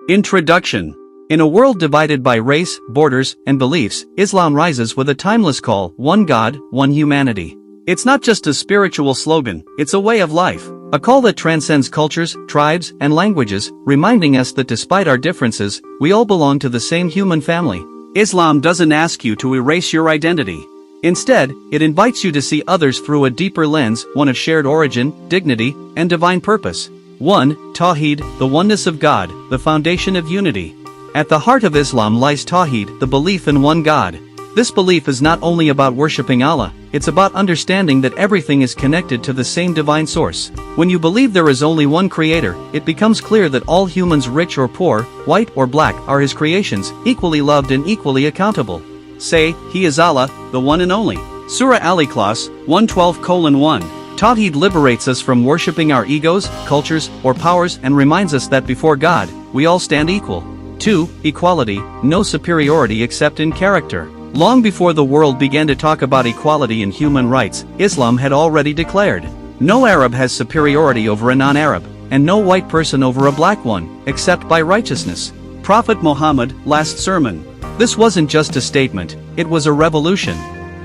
Introduction. In a world divided by race, borders, and beliefs, Islam rises with a timeless call: one God, one humanity. It's not just a spiritual slogan, it's a way of life. A call that transcends cultures, tribes, and languages, reminding us that despite our differences, we all belong to the same human family. Islam doesn't ask you to erase your identity. Instead, it invites you to see others through a deeper lens, one of shared origin, dignity, and divine purpose. 1. Tawheed, the oneness of God, the foundation of unity. At the heart of Islam lies Tawheed, the belief in one God. This belief is not only about worshipping Allah, it's about understanding that everything is connected to the same divine source. When you believe there is only one creator, it becomes clear that all humans, rich or poor, white or black, are his creations, equally loved and equally accountable. Say, He is Allah, the one and only. Surah Al-Ikhlas, 112:1. Tawheed liberates us from worshipping our egos, cultures, or powers and reminds us that before God, we all stand equal. 2. Equality, no superiority except in character. Long before the world began to talk about equality and human rights, Islam had already declared, no Arab has superiority over a non-Arab, and no white person over a black one, except by righteousness. Prophet Muhammad, last sermon. This wasn't just a statement, it was a revolution.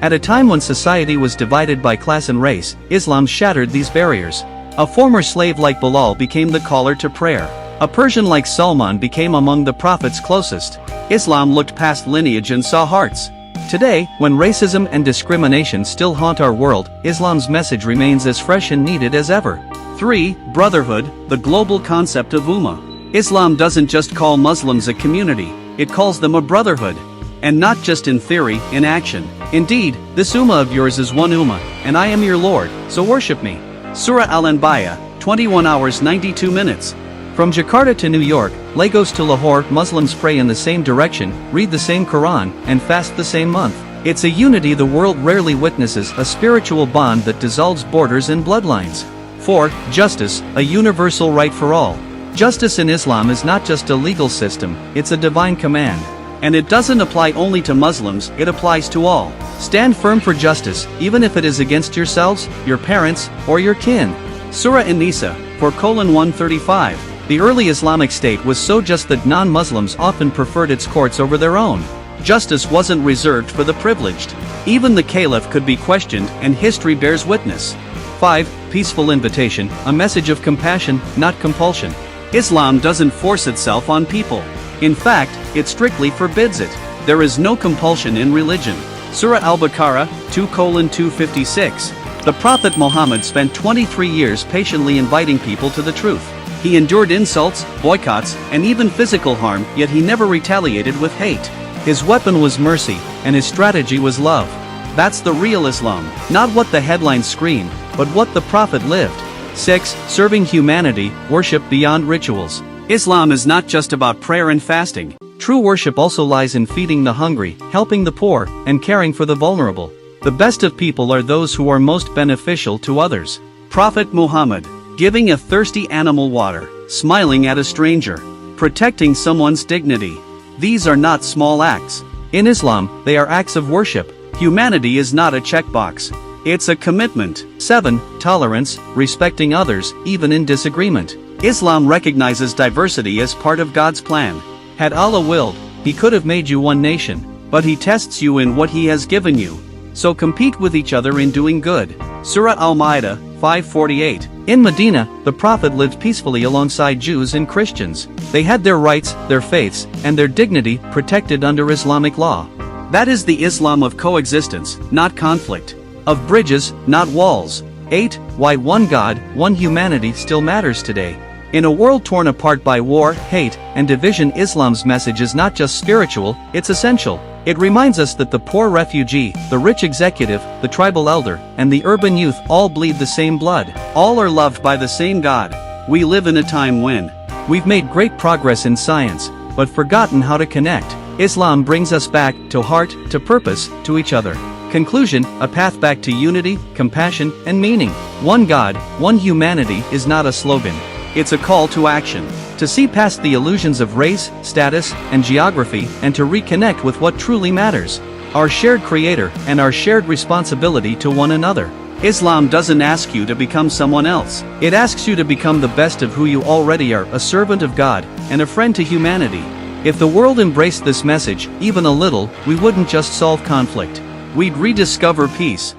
At a time when society was divided by class and race, Islam shattered these barriers. A former slave like Bilal became the caller to prayer. A Persian like Salman became among the Prophet's closest. Islam looked past lineage and saw hearts. Today, when racism and discrimination still haunt our world, Islam's message remains as fresh and needed as ever. 3. Brotherhood, the global concept of Ummah. Islam doesn't just call Muslims a community, it calls them a brotherhood. And not just in theory, in action. Indeed, this Ummah of yours is one Ummah, and I am your Lord, so worship me. Surah Al-Anbiya, 21 hours 92 minutes. From Jakarta to New York, Lagos to Lahore, Muslims pray in the same direction, read the same Quran, and fast the same month. It's a unity the world rarely witnesses, a spiritual bond that dissolves borders and bloodlines. 4. Justice, a universal right for all. Justice in Islam is not just a legal system, it's a divine command. And it doesn't apply only to Muslims, it applies to all. Stand firm for justice, even if it is against yourselves, your parents, or your kin. Surah An-Nisa, 4:135. The early Islamic State was so just that non-Muslims often preferred its courts over their own. Justice wasn't reserved for the privileged. Even the caliph could be questioned, and history bears witness. 5. Peaceful invitation, a message of compassion, not compulsion. Islam doesn't force itself on people. In fact, it strictly forbids it. There is no compulsion in religion. Surah Al-Baqarah, 2:256. The Prophet Muhammad spent 23 years patiently inviting people to the truth. He endured insults, boycotts, and even physical harm, yet he never retaliated with hate. His weapon was mercy, and his strategy was love. That's the real Islam, not what the headlines scream, but what the Prophet lived. 6. Serving humanity, worship beyond rituals. Islam is not just about prayer and fasting. True worship also lies in feeding the hungry, helping the poor, and caring for the vulnerable. The best of people are those who are most beneficial to others. Prophet Muhammad, giving a thirsty animal water, smiling at a stranger, protecting someone's dignity. These are not small acts. In Islam, they are acts of worship. Humanity is not a checkbox. It's a commitment. 7. Tolerance, respecting others, even in disagreement. Islam recognizes diversity as part of God's plan. Had Allah willed, He could have made you one nation, but He tests you in what He has given you. So compete with each other in doing good. Surah Al-Ma'idah, 5:48. In Medina, the Prophet lived peacefully alongside Jews and Christians. They had their rights, their faiths, and their dignity protected under Islamic law. That is the Islam of coexistence, not conflict. Of bridges, not walls. 8. Why one God, one humanity still matters today. In a world torn apart by war, hate, and division, Islam's message is not just spiritual, it's essential. It reminds us that the poor refugee, the rich executive, the tribal elder, and the urban youth all bleed the same blood. All are loved by the same God. We live in a time when we've made great progress in science, but forgotten how to connect. Islam brings us back to heart, to purpose, to each other. Conclusion, a path back to unity, compassion, and meaning. One God, one humanity is not a slogan. It's a call to action. To see past the illusions of race, status, and geography, and to reconnect with what truly matters. Our shared Creator, and our shared responsibility to one another. Islam doesn't ask you to become someone else. It asks you to become the best of who you already are, a servant of God, and a friend to humanity. If the world embraced this message, even a little, we wouldn't just solve conflict. We'd rediscover peace.